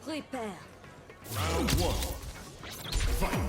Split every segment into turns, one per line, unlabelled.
Prepare.
Round one. Fight.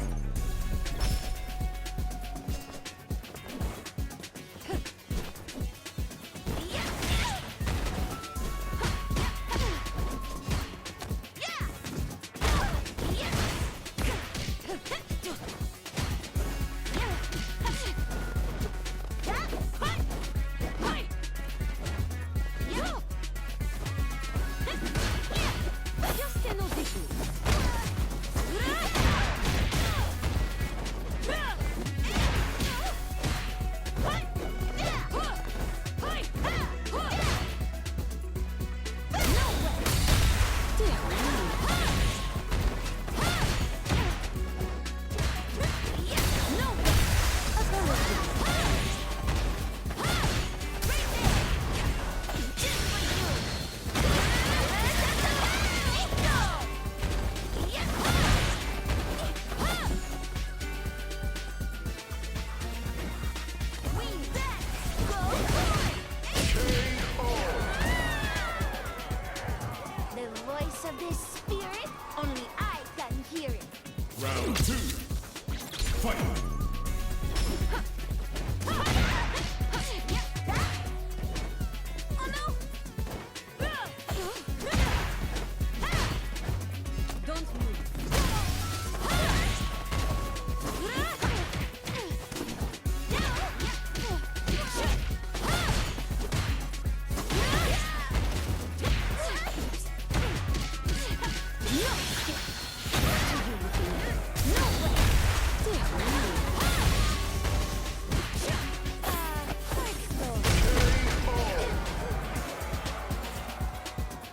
Of this spirit, only I can hear it.
Round two. Fight.
Oh no!
Don't move.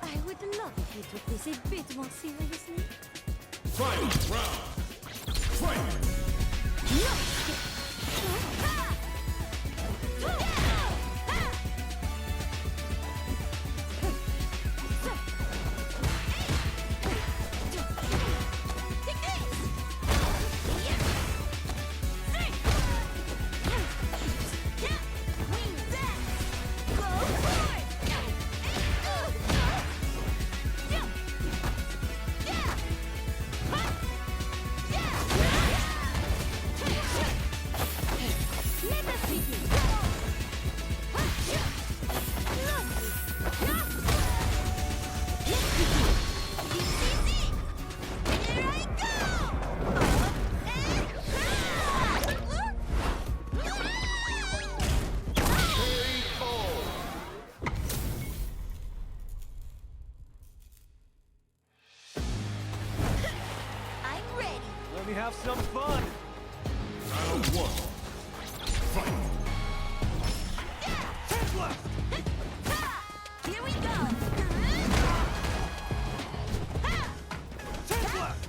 I would love if you took this a bit more seriously.
Final round. Fight.
I'm ready.
Let me have some fun!
Round one. Fight.
Take left!
Here we go.
Take left! Take left!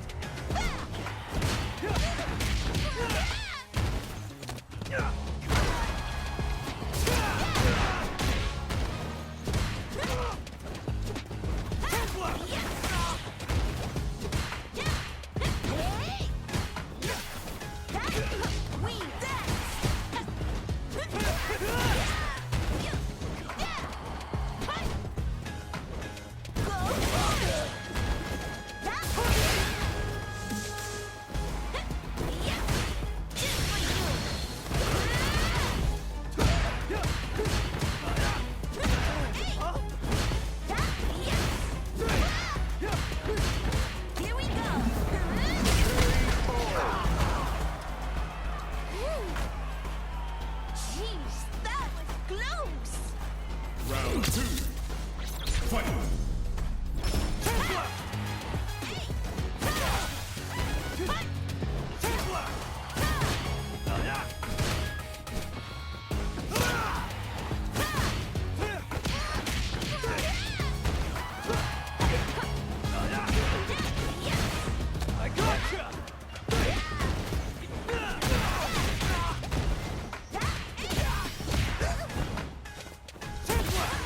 Here we go. Jeez, that was close.
Round two. Fight.
Take left! Take left! I gotcha! Take left!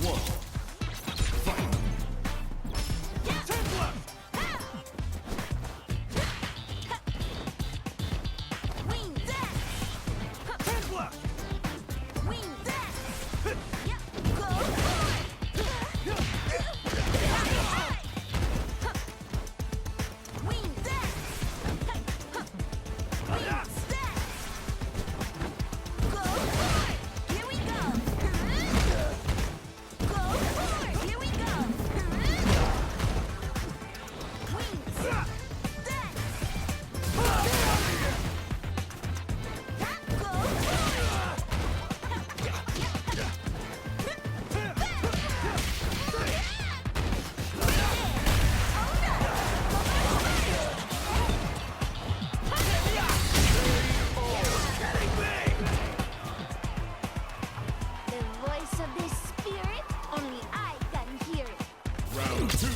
one. Fight.
Templar!
Wing dash.
Templar!
Wing dash. Yep. Go forward. Wing dash. Wing dash. Go forward. Here we go. Go forward. Here we go. Wings dash. Go The voice of the spirit, only I can hear it.
Round two.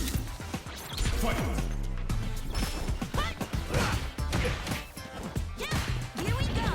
Fight.
Yeah, here we go.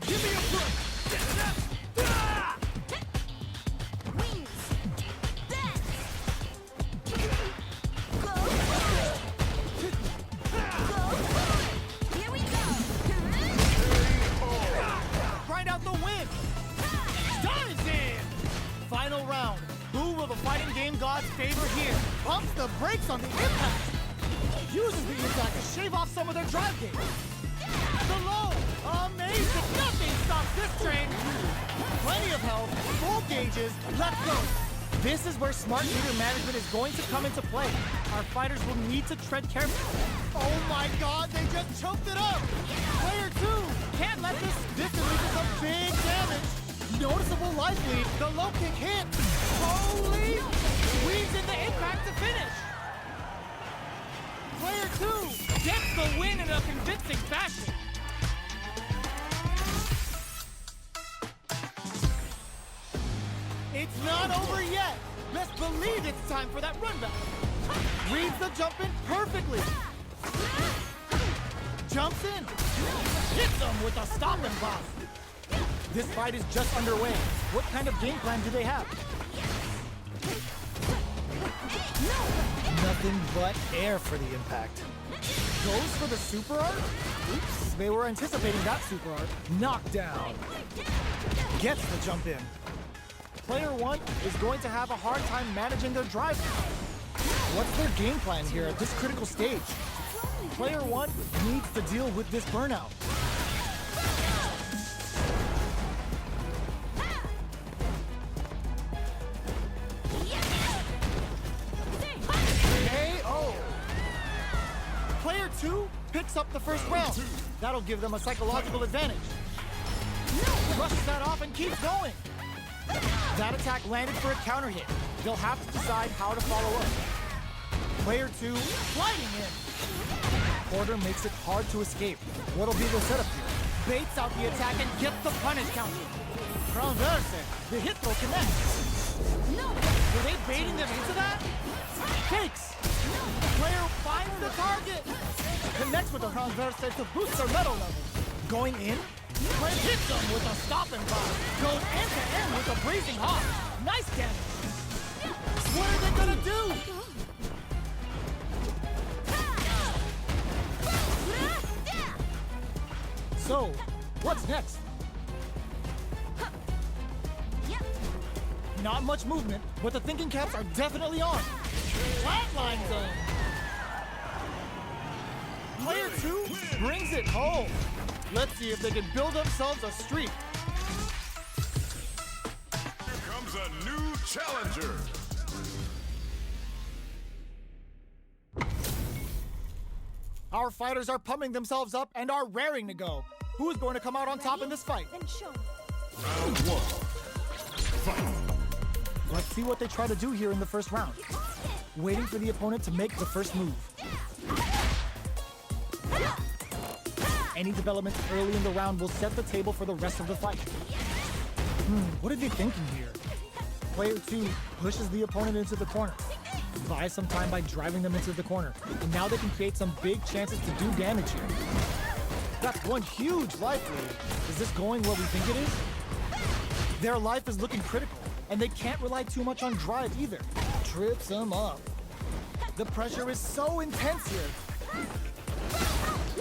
Give me a push!
Wings, dash, go forward, go forward. Here we go.
Grind out the win! Dives in! Final round. Who will the fighting game gods favor here? Pumps the brakes on the impact! Uses the impact to shave off some of their drive gain. The low! Amazing! Nothing stops this train! Plenty of health, full gauges, let's go! This is where smart meter management is going to come into play. Our fighters will need to tread carefully. Oh my god, they just choked it up! Player 2! Can't let this releases some big damage! Noticeable life lead, the low kick hit! Holy! Weaves in the impact to finish! Player 2 gets the win in a convincing fashion! It's not over yet! Let's believe it's time for that run back! Reads the jump in perfectly! Jumps in! Hits him with a stopping block! This fight is just underway. What kind of game plan do they have? Nothing but air for the impact. Goes for the super art? Oops, they were anticipating that super art. Knockdown. Gets the jump in. Player 1 is going to have a hard time managing their drive. What's their game plan here at this critical stage? Player 1 needs to deal with this burnout. KO! Player 2 picks up the first round. That'll give them a psychological advantage. Brushes that off and keeps going. That attack landed for a counter hit. They'll have to decide how to follow up. Player 2 sliding in. Porter makes it hard to escape. What'll be the setup here? Baits out the attack and gets the punish counter. Transverse. The hit will connect. Were they baiting them into that? Takes. Player finds the target. Connects with the transverse to boost their metal level. Going in. Player hits them with a stopping block. Goes end to end with a blazing hawk. Nice damage. What are they gonna do? So, what's next? Not much movement, but the thinking caps are definitely on. Flatline zone. Player 2 brings it home. Let's see if they can build themselves a streak.
Here comes a new challenger.
Our fighters are pumping themselves up and are raring to go. Who is going to come out on top in this fight?
Then show me.
Round one. Fight.
Let's see what they try to do here in the first round. Waiting for the opponent to make the first move. Any developments early in the round will set the table for the rest of the fight. What are they thinking here? Player 2 pushes the opponent into the corner. Buys some time by driving them into the corner. And now they can create some big chances to do damage here. That's one huge life lead. Is this going where we think it is? Their life is looking critical, and they can't rely too much on drive either. Trips them up. The pressure is so intense here.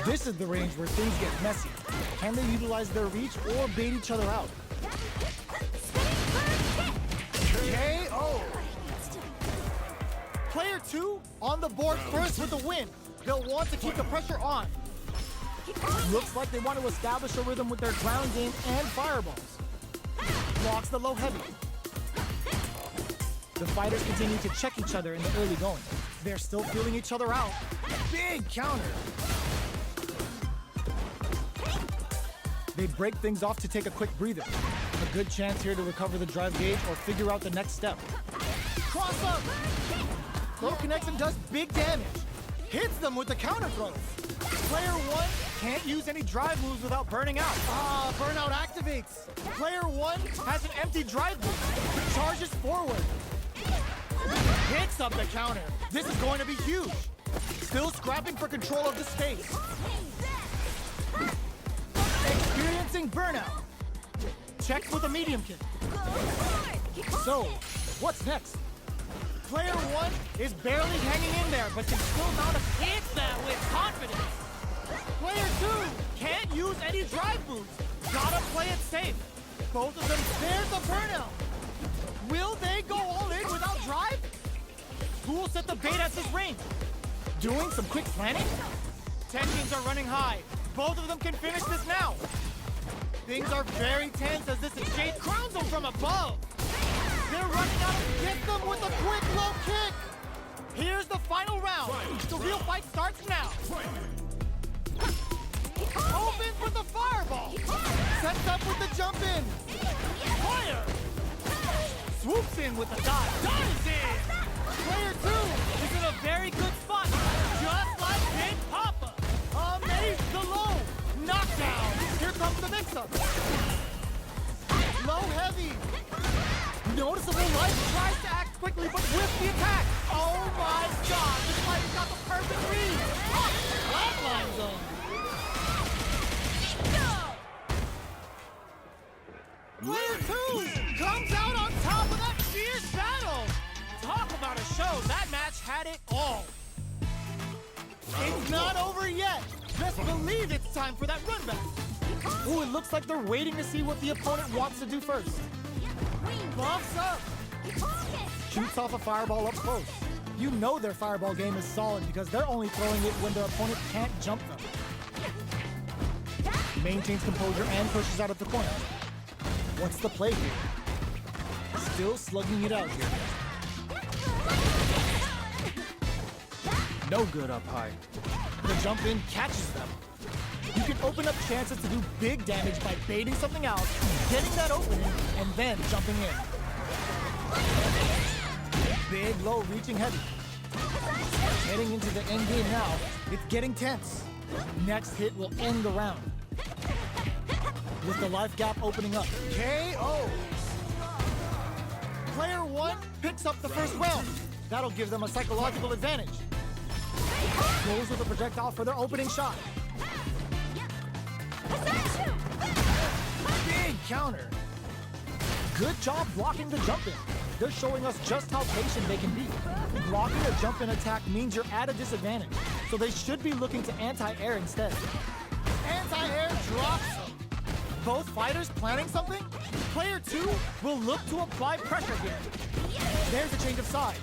This is the range where things get messy. Can they utilize their reach or bait each other out? KO! Player 2 on the board first with the win. They'll want to keep the pressure on. Looks like they want to establish a rhythm with their ground game and fireballs. Blocks the low heavy. The fighters continue to check each other in the early going. They're still feeling each other out. Big counter. They break things off to take a quick breather. A good chance here to recover the drive gauge or figure out the next step. Cross up! Throw connects and does big damage. Hits them with the counter throw. Player 1 can't use any drive moves without burning out. Burnout activates. Player 1 has an empty drive move. Charges forward. Hits up the counter. This is going to be huge. Still scrapping for control of the space. Experiencing burnout. Checks with a medium kick. So, what's next? Player 1 is barely hanging in there, but can still mount a hit that with confidence. Player 2 can't use any drive moves. Gotta play it safe. Both of them there's a burnout. Will they go all in without drive? Who will set the bait at this range? Doing some quick planning? Tensions are running high. Both of them can finish this now. Things are very tense as this exchange crowns them from above. They're running out and get them with a quick low kick. Here's the final round. The real fight starts now. Opens with a fireball. Sets up with the jump in. Fire. Swoops in with the dive. Dives in. Player 2 is in a very good spot. Just like Big Papa. Amaze the low. Knockdown. Here comes the mix-up. Low heavy. Noticeable life tries to act quickly, but with the attack. Oh my god, this fighter's got the perfect read. Flatline zone. Player 2 comes out on top of that fierce battle. Talk about a show. That match had it all. It's not over yet. Best believe it's time for that run back. Ooh, it looks like they're waiting to see what the opponent wants to do first. Bumps up. Shoots off a fireball up close. You know their fireball game is solid because they're only throwing it when their opponent can't jump them. Maintains composure and pushes out of the corner. What's the play here? Still slugging it out here. No good up high. The jump in catches them. You can open up chances to do big damage by baiting something out, getting that opening, and then jumping in. Big, low, reaching heavy. Heading into the end game now, it's getting tense. Next hit will end the round. With the life gap opening up. KO! Player 1 picks up the first round. That'll give them a psychological advantage. Goes with a projectile for their opening shot. Big counter. Good job blocking the jump in. They're showing us just how patient they can be. Blocking a jump in attack means you're at a disadvantage, so they should be looking to anti-air instead. Anti-air drops them. Both fighters planning something? Player 2 will look to apply pressure here. There's a change of sides.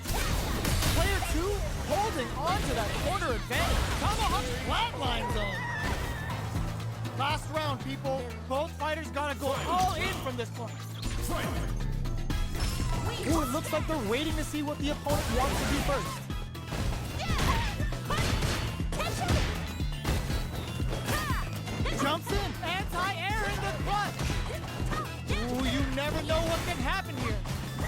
Player 2 holding on to that corner advantage. Tomahawk flatline zone. Last round, people. Both fighters gotta go all in from this point. Ooh, it looks like they're waiting to see what the opponent wants to do first. Jumps in, anti-air in the clutch. Ooh, you never know what can happen here.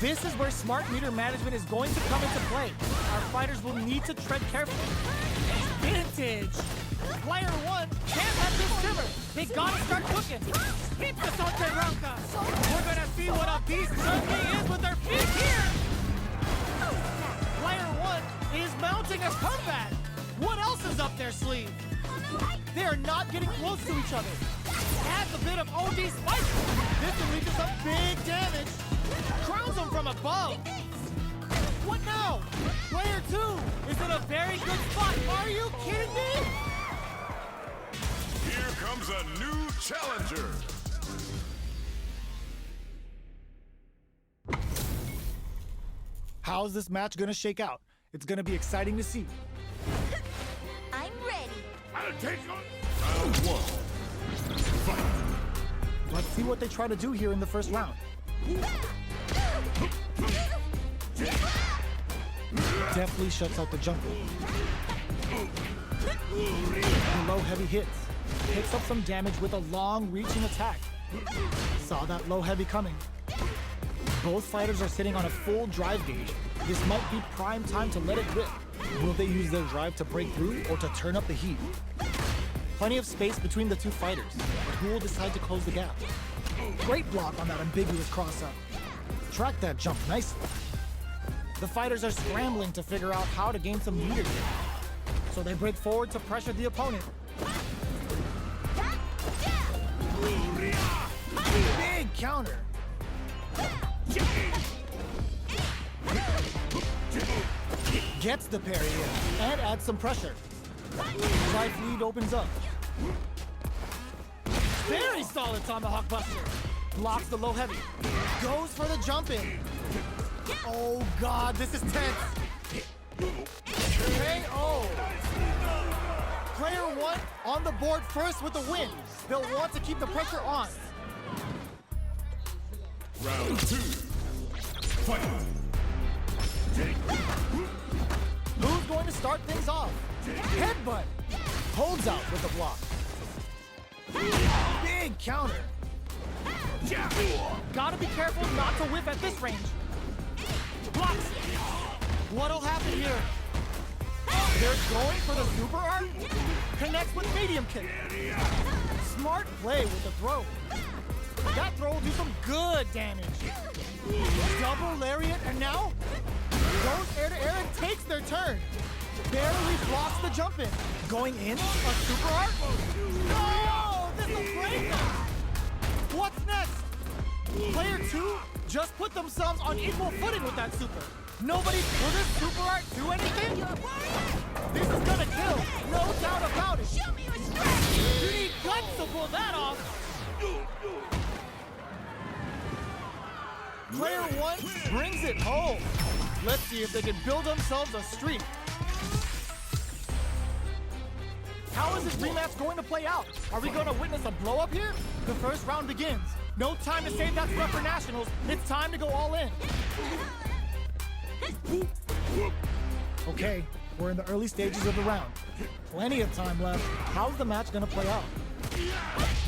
This is where smart meter management is going to come into play. Our fighters will need to tread carefully. Vintage. Player one can't let this simmer. They gotta start cooking. Keep the Sonte Ranka. We're gonna see what a beast Sunday is with their feet here. Player one is mounting a comeback. What else is up their sleeve? They are not getting close to each other. Adds a bit of OD spice. This unleashes some big damage. Crowns them from above. What now? Player two is in a very good spot. Are you kidding me?
Here comes a new challenger.
How's this match gonna shake out? It's gonna be exciting to see.
I'm ready.
I'll take on round one. Fight.
Let's see what they try to do here in the first round. Definitely shuts out the jumper. The low heavy hits. Picks up some damage with a long-reaching attack. Saw that low heavy coming. Both fighters are sitting on a full drive gauge. This might be prime time to let it rip. Will they use their drive to break through or to turn up the heat? Plenty of space between the two fighters, but who will decide to close the gap? Great block on that ambiguous cross-up. Track that jump nicely. The fighters are scrambling to figure out how to gain some meter here. So they break forward to pressure the opponent. Big counter. Gets the parry in and adds some pressure. Drive lead opens up. Very solid tomahawk buster. Blocks the low heavy. Goes for the jump in. Oh God, this is tense. KO. Player one on the board first with the win. They'll want to keep the pressure on.
Round two. Fight.
Who's going to start things off? Headbutt. Holds out with the block. Big counter. Gotta be careful not to whiff at this range. Blocks. What'll happen here? They're going for the super art. Connects with medium kick. Smart play with the throw. That throw will do some good damage. Double lariat, and now goes air to air and takes their turn. Barely blocks the jump in. Going in, a super art. No, this will break them. What's next? Player two just put themselves on equal footing with that super. Nobody, will this super art do anything? This is gonna kill, no doubt about it.
Show me your strength.
You need guts to pull that off. Player one brings it home. Let's see if they can build themselves a streak. How is this rematch going to play out? Are we going to witness a blow-up here? The first round begins. No time to save that stuff for nationals. It's time to go all in. Okay, we're in the early stages of the round. Plenty of time left. How's the match going to play out?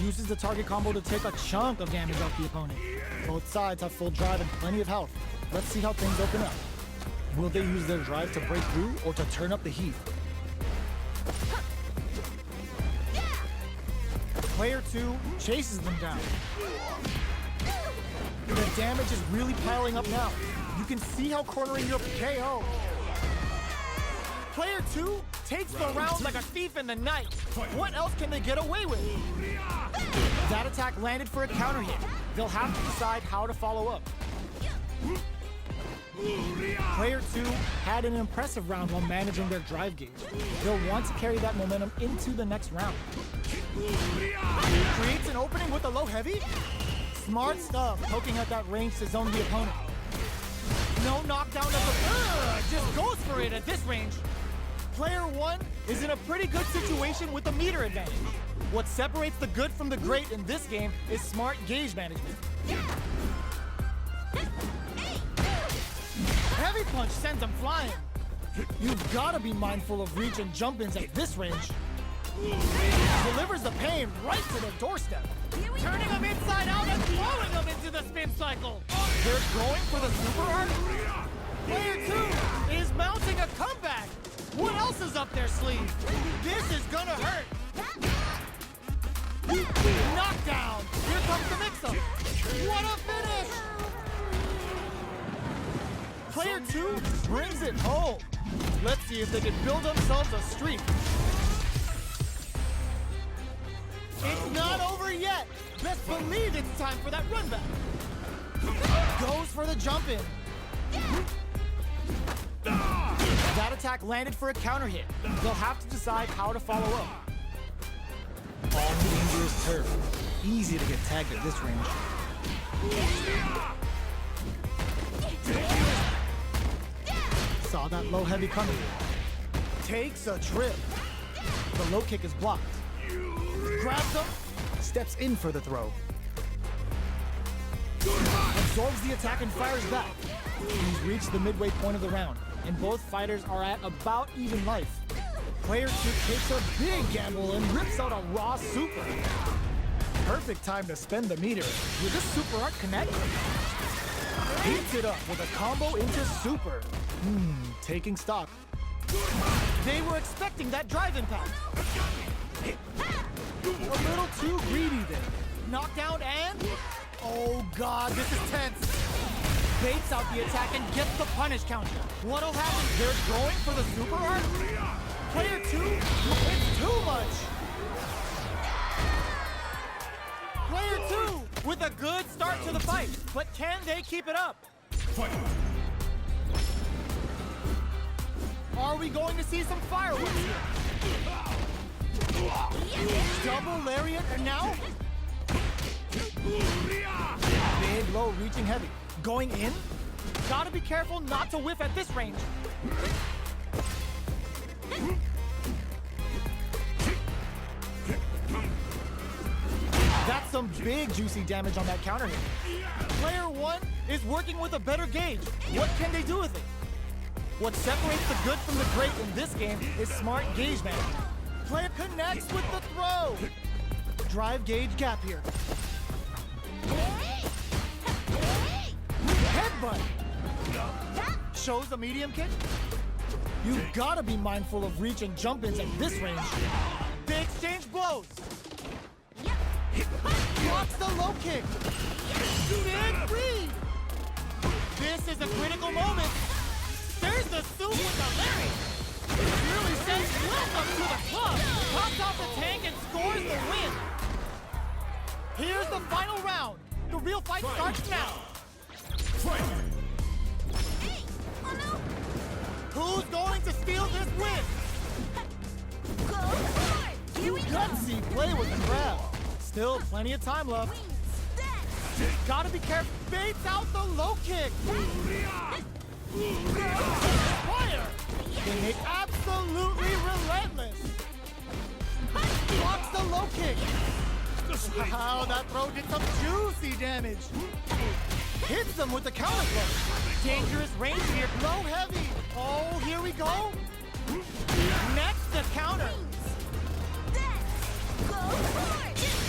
Uses the target combo to take a chunk of damage off the opponent. Both sides have full drive and plenty of health. Let's see how things open up. Will they use their drive to break through or to turn up the heat? Player two chases them down. The damage is really piling up now. You can see how cornering your KO. Player two takes the round like a thief in the night. What else can they get away with? That attack landed for a counter hit. They'll have to decide how to follow up. Player two had an impressive round while managing their drive gauge. They'll want to carry that momentum into the next round. Creates an opening with a low heavy. Smart stuff, poking at that range to zone the opponent. No knockdown of the... just goes for it at this range. Player one is in a pretty good situation with a meter advantage. What separates the good from the great in this game is smart gauge management. Heavy punch sends them flying. You've got to be mindful of reach and jump-ins at this range. delivers the pain right to their doorstep. Turning them inside out and throwing them into the spin cycle. They're going for the super art. Player 2 is mounting a comeback. What else is up their sleeve? This is gonna hurt. Knockdown. Here comes the mix-up. What a finish. Player 2 brings it home. Let's see if they can build themselves a streak. It's not over yet. Best believe it's time for that run back. Goes for the jump in. That attack landed for a counter hit. They'll have to decide how to follow up. All dangerous turf. Easy to get tagged at this range. Saw that low heavy coming. Takes a trip. The low kick is blocked. Grabs him, steps in for the throw. Absorbs the attack and fires back. He's reached the midway point of the round, and both fighters are at about even life. Player 2 takes a big gamble and rips out a raw super. Perfect time to spend the meter. Will this super art connect? Heats it up with a combo into super. Taking stock. They were expecting that drive impact. A little too greedy there. Knockdown and... Oh God, this is tense. Baits out the attack and gets the punish counter. What'll happen? They're going for the super art? Player 2? It's too much. Player 2 with a good start to the fight. But can they keep it up? Are we going to see some fireworks here? Double lariat and now? Big low reaching heavy. Going in? Gotta be careful not to whiff at this range. That's some big juicy damage on that counter hit. Player 1 is working with a better gauge. What can they do with it? What separates the good from the great in this game is smart gauge management. Player connects with the throw. Drive gauge gap here. Headbutt. Shows a medium kick. You've gotta be mindful of reach and jump-ins at this range. They exchange blows. Blocks the low kick. Big read. This is a critical moment. There's the suit with the lariat. Really says welcome to the club. Pops off the tank and scores the win. Here's the final round. The real fight starts now.
Hey! Oh no!
Who's going to steal this win?
Go for it! Here we go!
Gutsy play with the grab. Still plenty of time left. Gotta be careful. Baits out the low kick. Fire! They make absolutely relentless. Blocks the low kick. Wow, that throw did some juicy damage. Hits them with the counter throw. Dangerous range here. Low heavy. Oh, here we go. Next, the counter.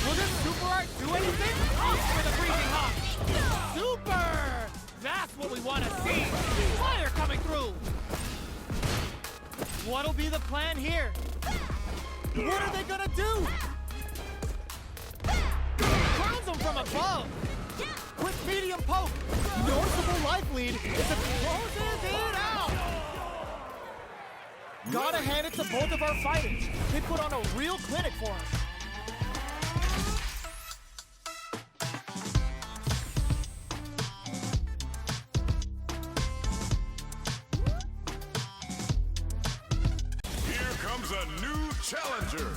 Will this super art do anything? Off with a breathing hop. Super! That's what we want to see. Fire coming through. What'll be the plan here? What are they gonna do? Crowns them from above. Quick medium poke. Noticeable life lead as it closes it out. Gotta hand it to both of our fighters. They put on a real clinic for us.
A new challenger.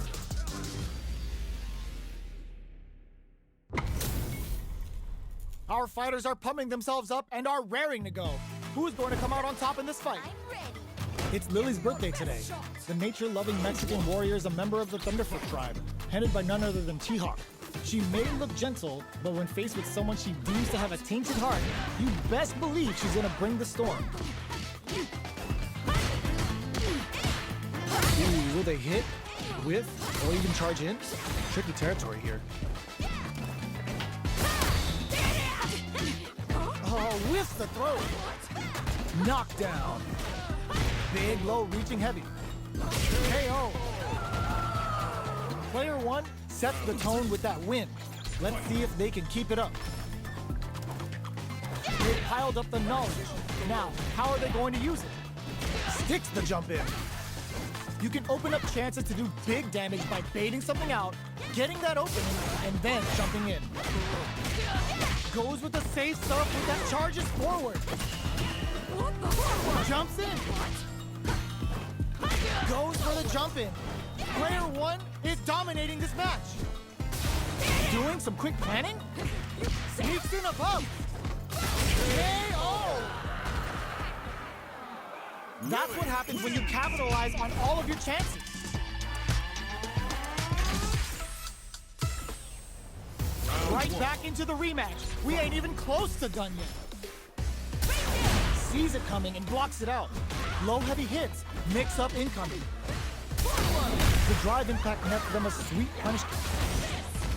Our fighters are pumping themselves up and are raring to go. Who's going to come out on top in this fight?
I'm ready.
It's Lily's birthday today. The nature-loving Mexican warrior is a member of the Thunderfoot tribe, headed by none other than T-Hawk. She may look gentle, but when faced with someone she deems to have a tainted heart, you best believe she's gonna bring the storm. Ooh, will they hit? Whiff or even charge in? Tricky territory here. Oh, whiffs the throw. Knockdown. Big, low, reaching heavy. KO. Player 1 sets the tone with that win. Let's see if they can keep it up. They piled up the knowledge. Now, how are they going to use it? Sticks the jump in. You can open up chances to do big damage by baiting something out, getting that opening, and then jumping in. Goes with the safe stuff with that charges forward. Jumps in. Goes for the jump in. Player 1 is dominating this match. Doing some quick planning. Sneaks in above. KO! That's what happens when you capitalize on all of your chances. Right back into the rematch. We ain't even close to done yet. Sees it coming and blocks it out. Low heavy hits, mix up incoming. The drive impact nets them a sweet punch.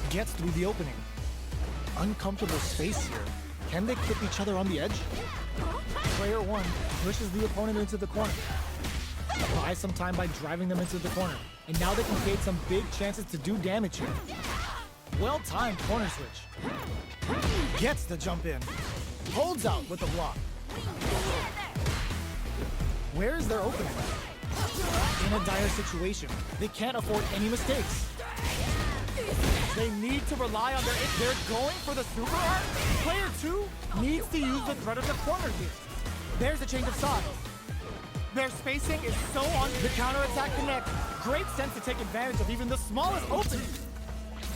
Gets through the opening. Uncomfortable space here. Can they clip each other on the edge? Player 1 pushes the opponent into the corner. Buys some time by driving them into the corner. And now they can create some big chances to do damage here. Well-timed corner switch. Gets the jump in. Holds out with the block. Where's their opening? In a dire situation, they can't afford any mistakes. They need to rely on they're going for the super art. Player 2 needs to use the threat of the corner here. There's a change of sides. Their spacing is so on the counterattack connect. Great sense to take advantage of even the smallest opening.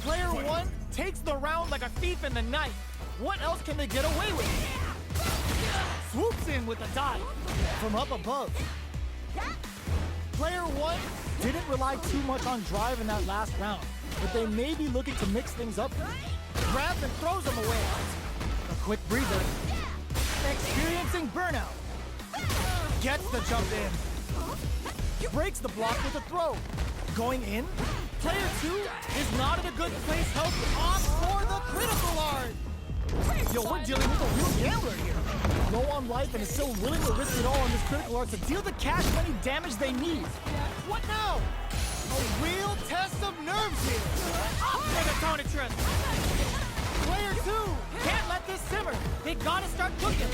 Player 1 takes the round like a thief in the night. What else can they get away with? Swoops in with a dive from up above. Player 1 didn't rely too much on drive in that last round, but they may be looking to mix things up. Grabs and throws them away. A quick breather. Experiencing burnout. Gets the jump in. Breaks the block with a throw. Going in. Player 2 is not in a good place. Help off for the critical art. Yo, we're dealing with a real gambler here. Low on life and is still willing to risk it all on this critical art to deal the cash money damage they need. What now? A real test of nerves here. Up for the Tonitress. Player 2 can't let this simmer. They gotta start cooking.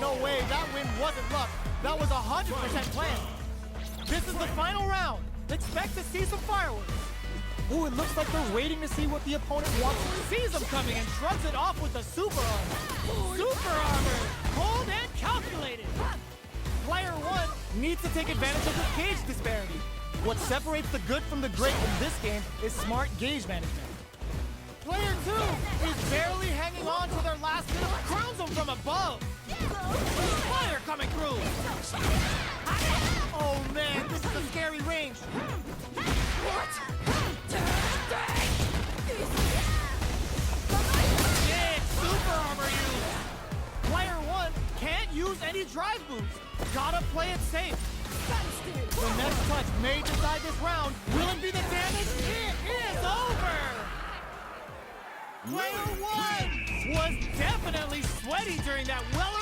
No way. That win wasn't luck. That was 100% planned. This is the final round. Expect to see some fireworks. Ooh, it looks like they're waiting to see what the opponent wants. Sees them coming and shrugs it off with the super armor. Super armor! Cold and calculated! Player 1 needs to take advantage of the gauge disparity. What separates the good from the great in this game is smart gauge management. Player 2 is barely hanging on to their last bit of crowns them from above. Fire coming through! Oh man, this is a scary range. What? Big super armor use! Player 1 can't use any drive moves. Gotta play it safe. The next touch may decide this round. Will it be the damage? It is over! Player 1 was definitely sweaty during that well